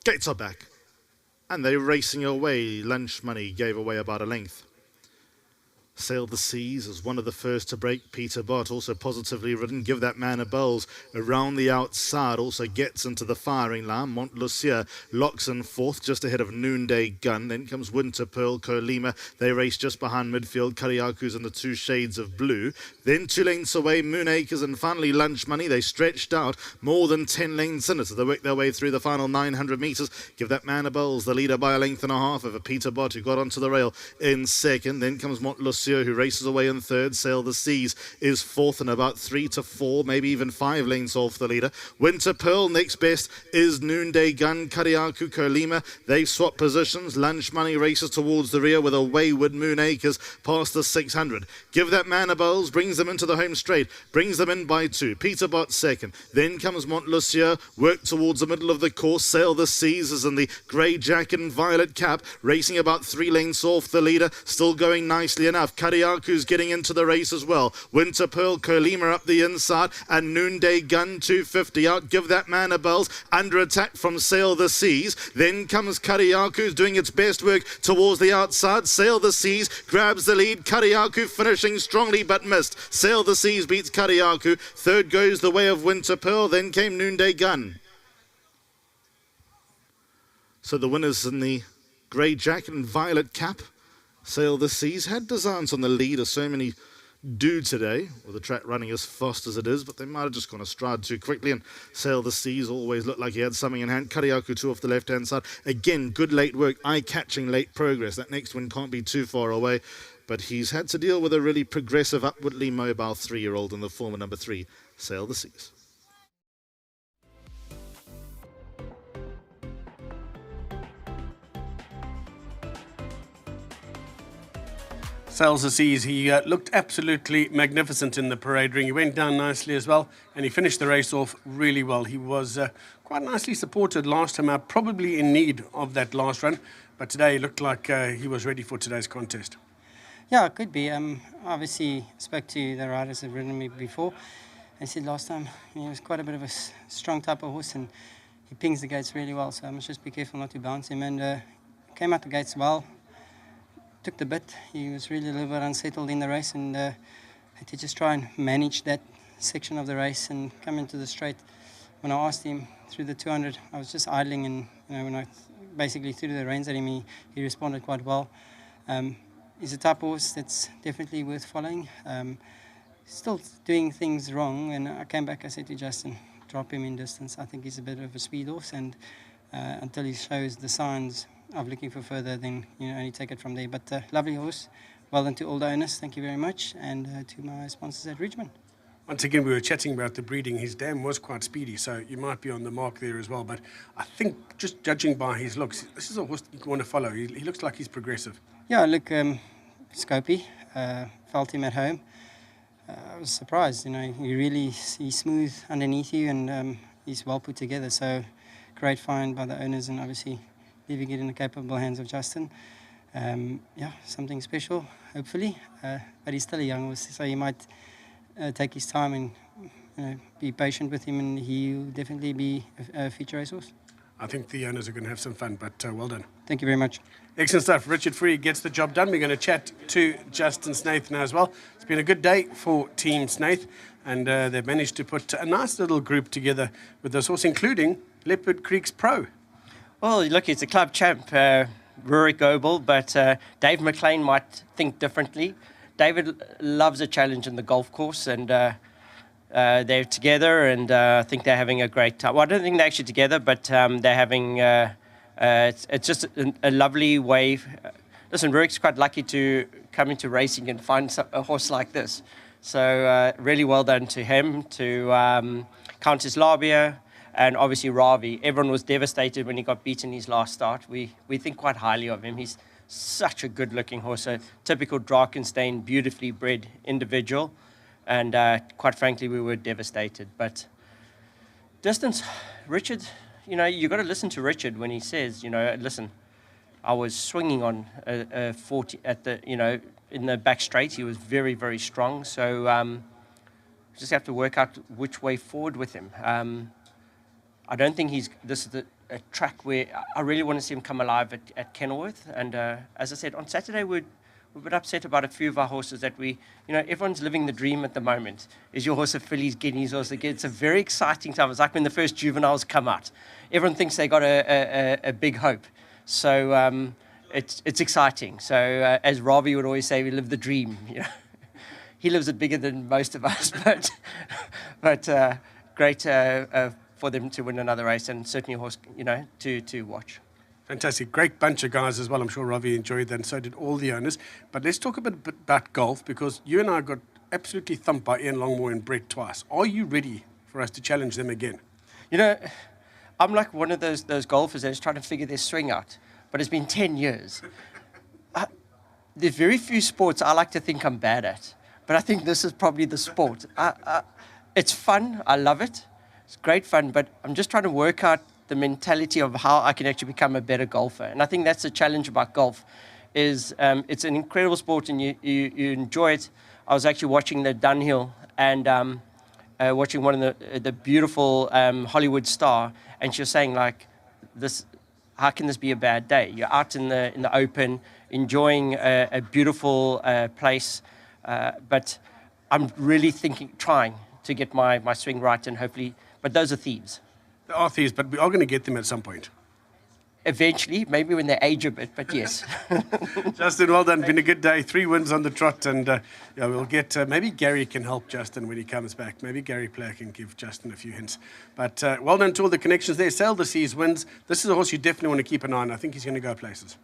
Gates are back. And they're racing away. Lunch Money gave away about a length. Sail the Seas is one of the first to break. Peter Bott also positively ridden. Give That Man a Bowls around the outside. Also gets into the firing line. Montlucia locks in fourth just ahead of Noonday Gun. Then comes Winter Pearl, Colima. They race just behind midfield. Kariaku's in the two shades of blue. Then 2 lengths away, Moon Acres, and finally Lunch Money. They stretched out more than 10 lengths in it. So they work their way through the final 900 metres. Give That Man a Bowls, the leader by a length and a half over Peter Bott, who got onto the rail in second. Then comes Montlucia, who races away in third. Sail the Seas is fourth and about 3 to 4, maybe even 5 lengths off the leader. Winter Pearl next best is Noonday Gun. Kariaku, Kolima, they've swapped positions. Lunch Money races towards the rear with a wayward Moon Acres past the 600. Give That Man a Bowls brings them into the home straight, brings them in by 2. Peter Bott second. Then comes Montlucia, work towards the middle of the course. Sail the Seas is in the grey jacket and violet cap, racing about 3 lengths off the leader, still going nicely enough. Kariaku's getting into the race as well. Winter Pearl, Kolima up the inside, and Noonday Gun 250 out. Give That Man a Bowls under attack from Sail the Seas. Then comes Kariaku's doing its best work towards the outside. Sail the Seas grabs the lead. Kariaku finishing strongly but missed. Sail the Seas beats Kariaku. Third goes the way of Winter Pearl. Then came Noonday Gun. So the winners in the grey jacket and violet cap. Sail the Seas had designs on the lead, as so many do today, with the track running as fast as it is, but they might have just gone astride too quickly, and Sail the Seas always looked like he had something in hand. Kariaku 2 off the left-hand side. Again, good late work, eye-catching late progress. That next one can't be too far away, but he's had to deal with a really progressive, upwardly mobile 3-year-old in the form of number 3, Sail the Seas. Sails the Seas, he looked absolutely magnificent in the parade ring. He went down nicely as well, and he finished the race off really well. He was quite nicely supported last time out, probably in need of that last run, but today he looked like he was ready for today's contest. Yeah, it could be. Obviously, spoke to the riders who've ridden me before. They said last time he was quite a bit of a strong type of horse, and he pings the gates really well, so I must just be careful not to bounce him. And came out the gates well. Took the bit. He was really a little bit unsettled in the race, and had to just try and manage that section of the race and come into the straight. When I asked him through the 200, I was just idling, and when I basically threw the reins at him, he responded quite well. He's a type of horse that's definitely worth following. Still doing things wrong, and I came back, I said to Justin, drop him in distance. I think he's a bit of a speed horse, and until he shows the signs of looking for further, then only take it from there. But lovely horse. Well done to all the owners. Thank you very much, and to my sponsors at Richmond. Once again, we were chatting about the breeding. His dam was quite speedy, so you might be on the mark there as well. But I think, just judging by his looks, this is a horse you want to follow. He looks like he's progressive. Yeah, look, Scopy, felt him at home. I was surprised, he's smooth underneath you, and he's well put together. So great find by the owners, and obviously leaving it in the capable hands of Justin. Yeah, something special, hopefully. But he's still a young horse, so he might take his time and be patient with him, and he'll definitely be a future racehorse. I think the owners are going to have some fun, but well done. Thank you very much. Excellent stuff. Richard Free gets the job done. We're going to chat to Justin Snaith now as well. It's been a good day for Team Snaith, and they've managed to put a nice little group together with this horse, including Leopard Creek's Pro. Well, look, he's a club champ, Rurik Goebel, but Dave McLean might think differently. David loves a challenge in the golf course, and they're together, and I think they're having a great time. Well, I don't think they're actually together, but they're having, it's just a lovely way. Listen, Rurik's quite lucky to come into racing and find a horse like this. So really well done to him, to Countess Labia, and obviously Ravi. Everyone was devastated when he got beaten his last start. We think quite highly of him. He's such a good-looking horse, a typical Drakenstein, beautifully bred individual. And quite frankly, we were devastated. But distance, Richard, you got to listen to Richard when he says, listen, I was swinging on a 40 at the, in the back straight. He was very, very strong. So just have to work out which way forward with him. I don't think a track where I really want to see him come alive at Kenilworth. And as I said, on Saturday we're a bit upset about a few of our horses that everyone's living the dream at the moment. Is your horse a fillies, guineas, or it's a very exciting time. It's like when the first juveniles come out. Everyone thinks they got a big hope. So it's exciting. So as Ravi would always say, we live the dream. He lives it bigger than most of us, but great for them to win another race, and certainly a horse, to watch. Fantastic. Great bunch of guys as well. I'm sure Ravi enjoyed that, and so did all the owners. But let's talk a bit about golf, because you and I got absolutely thumped by Ian Longmore and Brett twice. Are you ready for us to challenge them again? I'm like one of those golfers that's trying to figure their swing out, but it's been 10 years. There's very few sports I like to think I'm bad at, but I think this is probably the sport. It's fun. I love it. It's great fun, but I'm just trying to work out the mentality of how I can actually become a better golfer. And I think that's the challenge about golf, is it's an incredible sport and you enjoy it. I was actually watching the Dunhill and watching one of the beautiful Hollywood star, and she was saying, like, this, how can this be a bad day? You're out in the open, enjoying a beautiful place, but I'm really trying to get my swing right, and hopefully, but those are thieves. There are thieves, but we are going to get them at some point. Eventually, maybe when they age a bit, but yes. Justin, well done. Been a good day. 3 wins on the trot, and we'll get, maybe Gary can help Justin when he comes back. Maybe Gary Player can give Justin a few hints. But well done to all the connections there. Sail the Seas wins. This is a horse you definitely want to keep an eye on. I think he's going to go places.